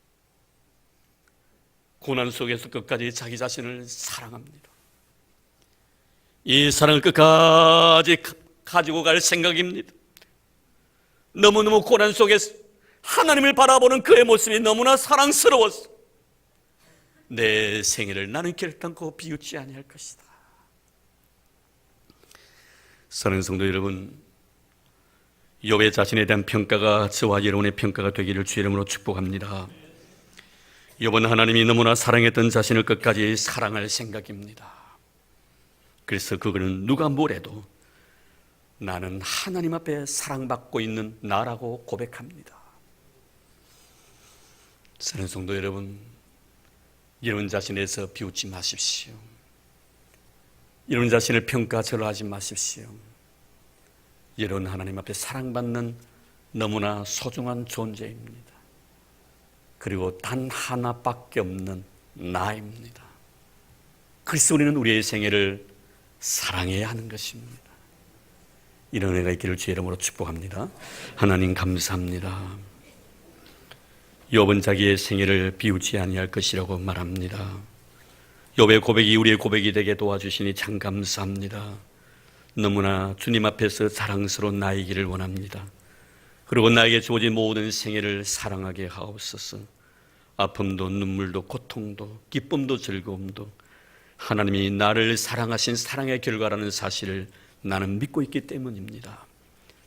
고난 속에서 끝까지 자기 자신을 사랑합니다. 이 사랑을 끝까지 가지고 갈 생각입니다. 너무너무 고난 속에서 하나님을 바라보는 그의 모습이 너무나 사랑스러워서 내 생애를 나는 결단코 비웃지 아니할 것이다. 사랑하는 성도 여러분, 욥의 자신에 대한 평가가 저와 여러분의 평가가 되기를 주의 이름으로 축복합니다. 욥은 하나님이 너무나 사랑했던 자신을 끝까지 사랑할 생각입니다. 그래서 그는 누가 뭐래도 나는 하나님 앞에 사랑받고 있는 나라고 고백합니다. 사랑하는 성도 여러분, 이런 자신에서 비웃지 마십시오. 이런 자신을 평가절하하지 마십시오. 이런 하나님 앞에 사랑받는 너무나 소중한 존재입니다. 그리고 단 하나밖에 없는 나입니다. 그래서 우리는 우리의 생애를 사랑해야 하는 것입니다. 이런 은혜가 있기를 주의 이름으로 축복합니다. 하나님 감사합니다. 욥은 자기의 생애를 비우지 아니할 것이라고 말합니다. 욥의 고백이 우리의 고백이 되게 도와주시니 참 감사합니다. 너무나 주님 앞에서 자랑스러운 나이기를 원합니다. 그리고 나에게 주어진 모든 생애를 사랑하게 하옵소서. 아픔도 눈물도 고통도 기쁨도 즐거움도 하나님이 나를 사랑하신 사랑의 결과라는 사실을 나는 믿고 있기 때문입니다.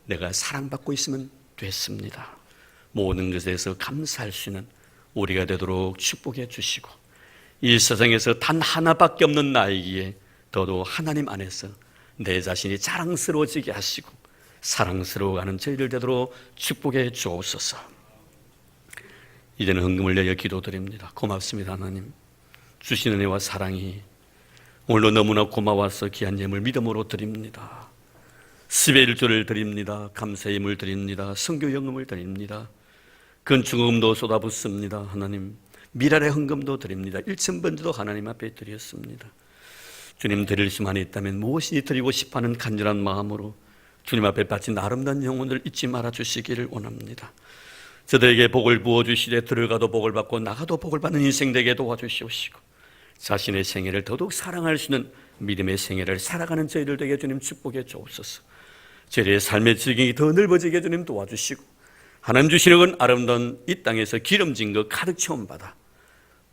내가 사랑받고 있으면 됐습니다. 모든 것에서 감사할 수 있는 우리가 되도록 축복해 주시고 이 세상에서 단 하나밖에 없는 나이기에 더더욱 하나님 안에서 내 자신이 자랑스러워지게 하시고 사랑스러워가는 저희들 되도록 축복해 주옵소서. 이제는 헌금을 내어 기도드립니다. 고맙습니다. 하나님 주신 은혜와 사랑이 오늘도 너무나 고마워서 귀한 예물 믿음으로 드립니다. 스베일조를 드립니다. 감사의 예물 드립니다. 선교 연금을 드립니다. 건축금도 쏟아붓습니다. 하나님 미랄의 헌금도 드립니다. 1,000번도 하나님 앞에 드렸습니다. 주님 드릴 수만 있다면 무엇이 드리고 싶어하는 간절한 마음으로 주님 앞에 바친 아름다운 영혼을 잊지 말아 주시기를 원합니다. 저들에게 복을 부어주시되 들어가도 복을 받고 나가도 복을 받는 인생 되게 도와주시옵시고 자신의 생애를 더더욱 사랑할 수 있는 믿음의 생애를 살아가는 저희들 되게 주님 축복해 주옵소서. 저희의 삶의 지경이 더 넓어지게 주님 도와주시고 하나님 주시는 건 아름다운 이 땅에서 기름진 것 가득 채움받아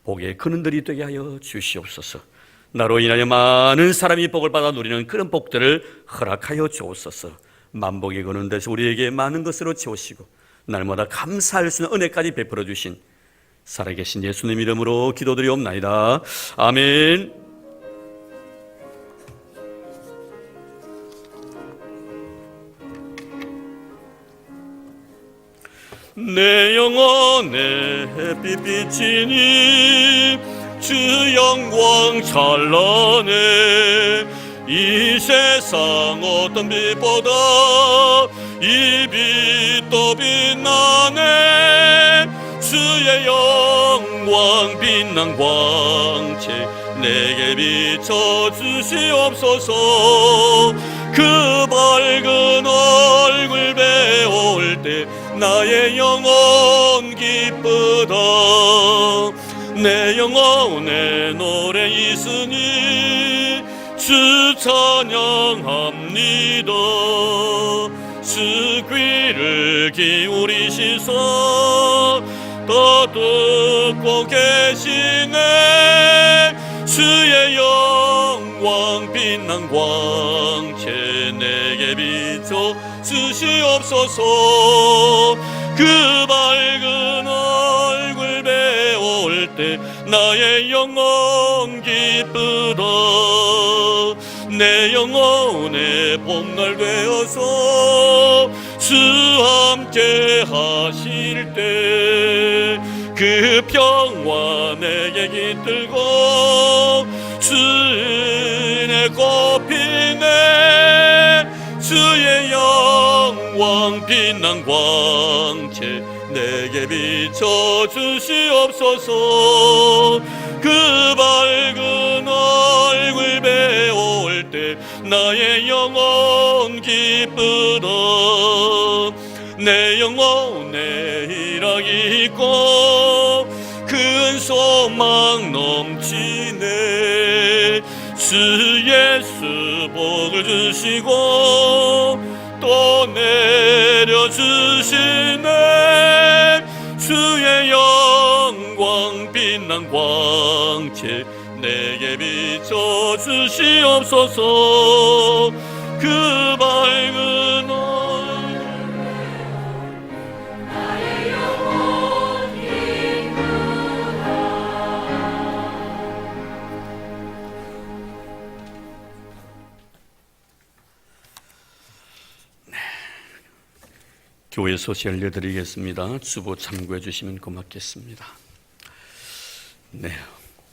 복의 근원들이 되게 하여 주시옵소서. 나로 인하여 많은 사람이 복을 받아 누리는 그런 복들을 허락하여 주옵소서. 만복의 근원에서 우리에게 많은 것으로 채우시고 날마다 감사할 수 있는 은혜까지 베풀어 주신 살아계신 예수님 이름으로 기도드리옵나이다. 아멘. 내 영혼에 햇빛 비치니 주 영광 찬란해. 이 세상 어떤 빛보다 이 빛도 빛나네. 주의 영광 빛난 광채 내게 비춰 주시옵소서. 그 밝은 얼굴 배울 때 나의 영혼 기쁘다. 내 영혼에 노래 있으니 주 찬양합니다. 주 귀를 기울이시소 더 듣고 계시네. 주의 영광 빛난 광채 내게 비춰 주시옵소서. 그 밝은 얼굴 배울 때 나의 영혼 기쁘다. 내 영혼의 봄날 되어서 주 함께 하실 때 그 평화 내게 깃들고 주 은혜 꽃피네. 주의 영광 빛난 광채 내게 비춰 주시옵소서. 그 밝은 얼굴 배울 때 나의 영혼 기쁘다. 내 영혼에 희락이 있고 큰 소망 넘치네. 주 예수 복을 주시고 또 내려주시네. 주의 영광 빛난 광채 내게 비춰 주시옵소서. 그 밝은 나의 영혼 기쁘다. 교회 소식 알려드리겠습니다. 주보 참고해 주시면 고맙겠습니다. 네,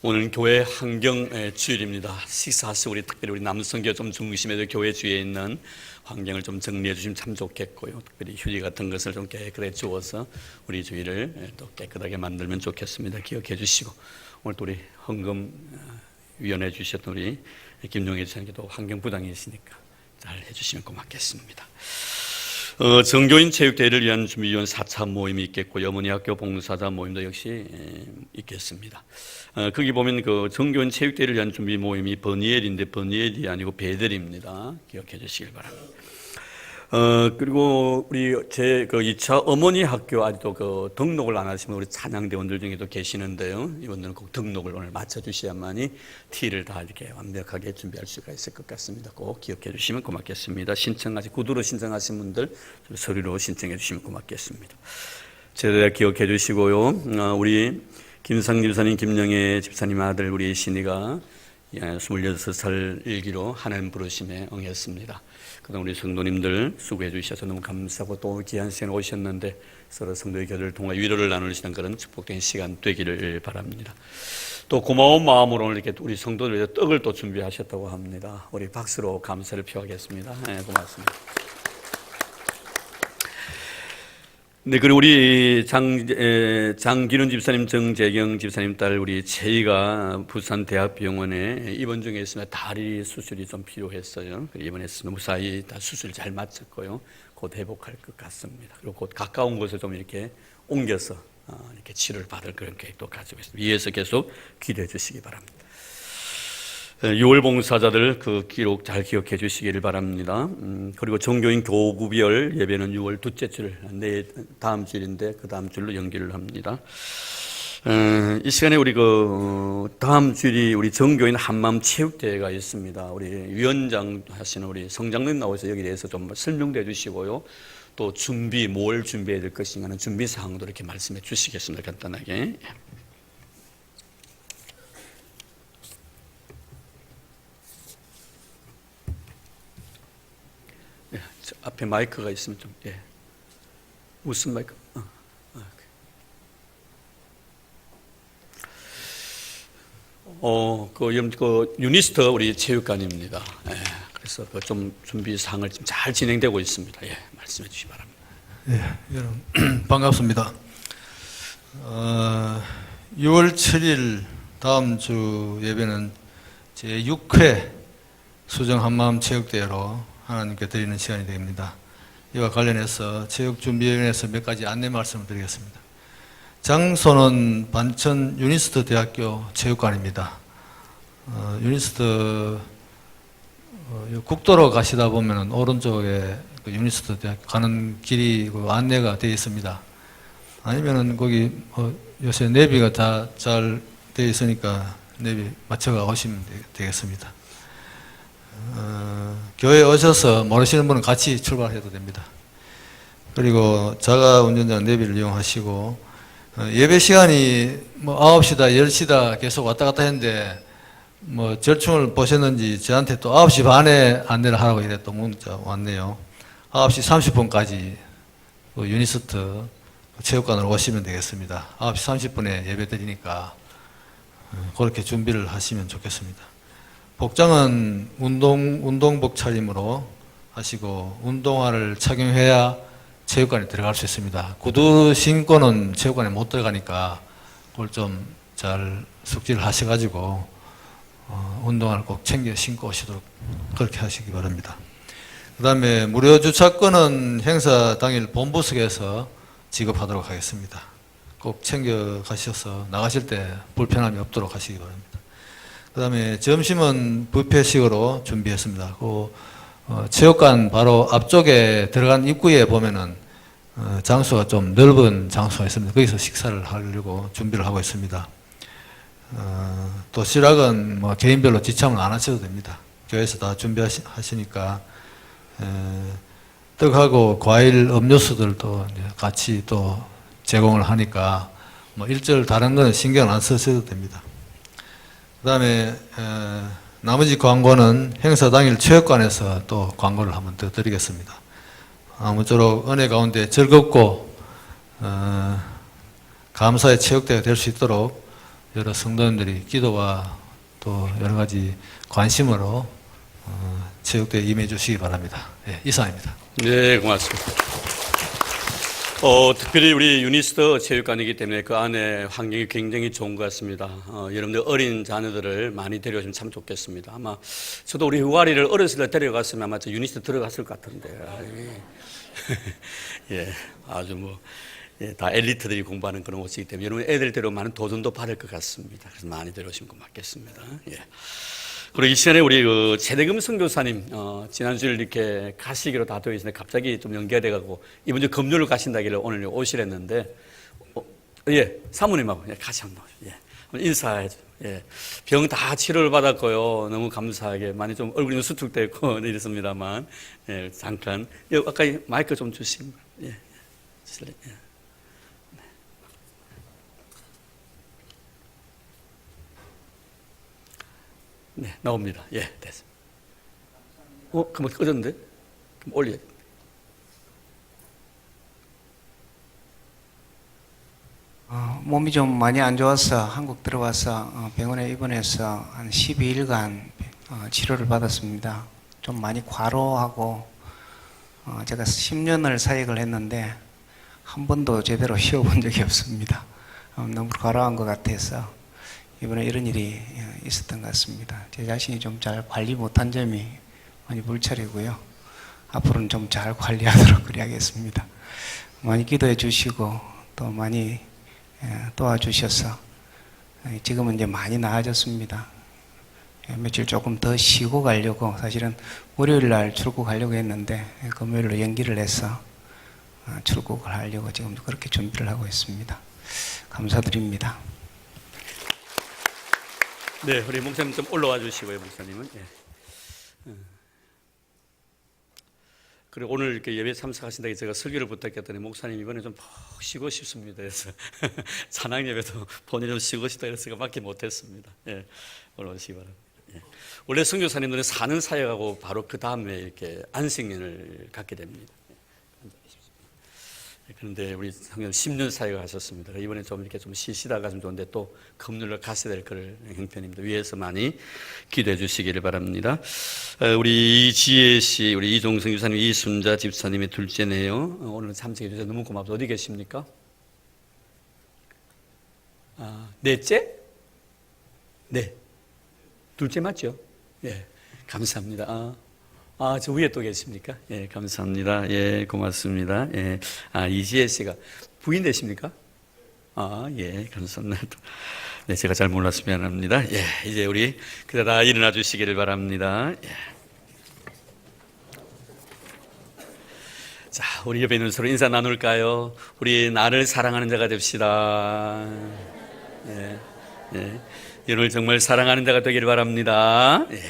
오늘 교회 환경 주일입니다. 식사하시 우리 특별히 우리 남성교 좀 중심에서 교회 주위에 있는 환경을 좀 정리해 주시면 참 좋겠고요. 특별히 휴지 같은 것을 좀 깨끗하게 주워서 우리 주위를 또 깨끗하게 만들면 좋겠습니다. 기억해 주시고 오늘 또 우리 헌금 위원회 주셨던 우리 김용혜 지사님께도 환경 부장이시니까 잘 해주시면 고맙겠습니다. 정교인 체육대회를 위한 준비위원 4차 모임이 있겠고 어머니학교 봉사자 모임도 역시 있겠습니다. 거기 보면 그 정교인 체육대회를 위한 준비 모임이 버니엘인데 버니엘이 아니고 베델입니다. 기억해 주시길 바랍니다. 그리고 우리 제 그 2차 어머니 학교 아직도 그 등록을 안 하시면 우리 찬양대원들 중에도 계시는데요. 이분들은 꼭 등록을 오늘 맞춰 주셔야만이 티를 다 이렇게 완벽하게 준비할 수가 있을 것 같습니다. 꼭 기억해 주시면 고맙겠습니다. 구두로 신청하신 분들 서류로 신청해 주시면 고맙겠습니다. 제대로 기억해 주시고요. 우리 김상길 집사님, 김영애 집사님 아들 우리 신이가 26살 일기로 하나님 부르심에 응했습니다. 그동안 우리 성도님들 수고해 주셔서 너무 감사하고 또 귀한 시간 오셨는데 서로 성도의 교제를 통해 위로를 나누시는 그런 축복된 시간 되기를 바랍니다. 또 고마운 마음으로 오늘 이렇게 우리 성도들 위해서 떡을 또 준비하셨다고 합니다. 우리 박수로 감사를 표하겠습니다. 네, 고맙습니다. 네, 그리고 우리 장기륜 집사님, 정재경 집사님 딸 우리 채희가 부산대학병원에 입원 중에 있으면 다리 수술이 좀 필요했어요. 입원해서 무사히 다 수술 잘 마쳤고요. 곧 회복할 것 같습니다. 그리고 곧 가까운 곳에 좀 이렇게 옮겨서 이렇게 치료를 받을 그런 계획도 가지고 있습니다. 이에서 계속 기도해 주시기 바랍니다. 6월 봉사자들 그 기록 잘 기억해 주시기를 바랍니다. 그리고 종교인 교구별 예배는 6월 둘째 주, 다음 주일인데 그 다음 주로 연기를 합니다. 이 시간에 우리 다음 주일이 우리 정교인 한마음 체육대회가 있습니다. 우리 위원장 하시는 우리 성장님 나오셔서 여기에 대해서 좀 설명해 주시고요. 또 뭘 준비해야 될 것인가 하는 준비 사항도 이렇게 말씀해 주시겠습니다. 간단하게. 앞에 마이크가 있으면 좀, 무슨 마이크? 유니스트 우리 체육관입니다. 그래서 좀 준비 사항을 좀 잘 진행되고 있습니다. 말씀해 주시기 바랍니다. 여러분 반갑습니다. 6월 7일 다음 주 예배는 제6회 수정 한마음 체육대회로 하나님께 드리는 시간이 됩니다. 이와 관련해서 체육준비위원회에서 몇 가지 안내 말씀을 드리겠습니다. 장소는 반천 유니스트 대학교 체육관입니다. 유니스트 국도로 가시다 보면 오른쪽에 그 유니스트 대학 가는 길이 안내가 되어 있습니다. 아니면은 거기 요새 내비가 다 잘 되어 있으니까 내비 맞춰가 오시면 되겠습니다. 교회에 오셔서 모르시는 분은 같이 출발해도 됩니다. 그리고 자가 운전자 내비를 이용하시고 예배 시간이 9시다 10시다 계속 왔다 갔다 했는데 절충을 보셨는지 저한테 또 9시 반에 안내를 하라고 이래 또 문자 왔네요. 9시 30분까지 유니스트 체육관으로 오시면 되겠습니다. 9시 30분에 예배 드리니까 그렇게 준비를 하시면 좋겠습니다. 복장은 운동복 차림으로 하시고 운동화를 착용해야 체육관에 들어갈 수 있습니다. 구두 신고는 체육관에 못 들어가니까 그걸 좀 잘 숙지를 하셔가지고 운동화를 꼭 챙겨 신고 오시도록 그렇게 하시기 바랍니다. 그 다음에 무료 주차권은 행사 당일 본부석에서 지급하도록 하겠습니다. 꼭 챙겨 가셔서 나가실 때 불편함이 없도록 하시기 바랍니다. 그 다음에 점심은 뷔페식으로 준비했습니다. 체육관 바로 앞쪽에 들어간 입구에 보면은 장소가 좀 넓은 장소가 있습니다. 거기서 식사를 하려고 준비를 하고 있습니다. 도시락은 개인별로 지참을 안 하셔도 됩니다. 교회에서 다 준비하시니까 떡하고 과일, 음료수들도 같이 또 제공을 하니까 일절 다른 거는 신경 안 쓰셔도 됩니다. 그 다음에 나머지 광고는 행사 당일 체육관에서 또 광고를 한번 더 드리겠습니다. 아무쪼록 은혜 가운데 즐겁고 감사의 체육대회가 될 수 있도록 여러 성도님들이 기도와 또 여러 가지 관심으로 체육대회에 임해 주시기 바랍니다. 이상입니다. 네, 고맙습니다. 특별히 우리 유니스트 체육관이기 때문에 그 안에 환경이 굉장히 좋은 것 같습니다. 여러분들 어린 자녀들을 많이 데려오시면 참 좋겠습니다. 아마 저도 우리 후아리를 어렸을 때 데려갔으면 아마 저 유니스트 들어갔을 것 같은데. 아주 다 엘리트들이 공부하는 그런 곳이기 때문에 여러분 애들 데려오면 도전도 받을 것 같습니다. 그래서 많이 데려오시면 맞겠습니다. 그리고 이 시간에 우리 최대금 선교사님 지난주에 이렇게 가시기로 다 되어 있는데 갑자기 좀 연기가 돼가고 이번 주 금요일 가신다길래 오늘 오시랬는데 사모님하고 같이 한번 인사해줘. 병 다 치료를 받았고요. 너무 감사하게 많이 좀 얼굴이 수축되어 있고 이랬습니다만 잠깐 아까 마이크 좀 주시면 네, 나옵니다. 됐습니다. 그럼 꺼졌는데? 그럼 올려야 돼. 몸이 좀 많이 안 좋아서 한국 들어와서 병원에 입원해서 한 12일간 치료를 받았습니다. 좀 많이 과로하고 제가 10년을 사역을 했는데 한 번도 제대로 쉬어본 적이 없습니다. 너무 과로한 것 같아서 이번에 이런 일이 있었던 것 같습니다. 제 자신이 좀 잘 관리 못한 점이 많이 불찰이고요. 앞으로는 좀 잘 관리하도록 그래야겠습니다. 많이 기도해 주시고 또 많이 도와주셔서 지금은 이제 많이 나아졌습니다. 며칠 조금 더 쉬고 가려고 사실은 월요일 날 출국하려고 했는데 금요일로 연기를 해서 출국을 하려고 지금 그렇게 준비를 하고 있습니다. 감사드립니다. 네, 우리 목사님 좀 올라와 주시고요, 목사님은. 예. 그리고 오늘 이렇게 예배 참석하신다고 제가 설교를 부탁했더니 목사님 이번에 좀 푹 쉬고 싶습니다. 그래서 찬양 예배도 본인이 좀 쉬고 싶다 그래서 제가 맡기 못했습니다. 예, 올라오시기 바랍니다. 예. 원래 선교사님들은 사는 사역하고 바로 그 다음에 이렇게 안식년을 갖게 됩니다. 그런데 우리 성경 10년 사역을 하셨습니다. 이번에 좀 이렇게 좀 쉬시다가 좀 좋은데 또 금요일로 가셔야 될 그럴 형편입니다. 위에서 많이 기도해 주시기를 바랍니다. 우리 이지혜 씨, 우리 이종성 유사님, 이순자 집사님의 둘째네요. 오늘 참석해 주셔서 너무 고맙습니다. 어디 계십니까? 넷째? 네. 둘째 맞죠? 예. 감사합니다. 저 위에 또 계십니까? 예, 감사합니다. 예, 고맙습니다. 예. 이지혜 씨가 부인 되십니까? 예, 감사합니다. 네, 제가 잘 몰라서 미안합니다. 예, 이제 우리 그러다 일어나 주시기를 바랍니다. 예. 자, 우리 옆에 있는 서로 인사 나눌까요? 우리 나를 사랑하는 자가 됩시다. 예, 예. 오늘 정말 사랑하는 자가 되기를 바랍니다. 예.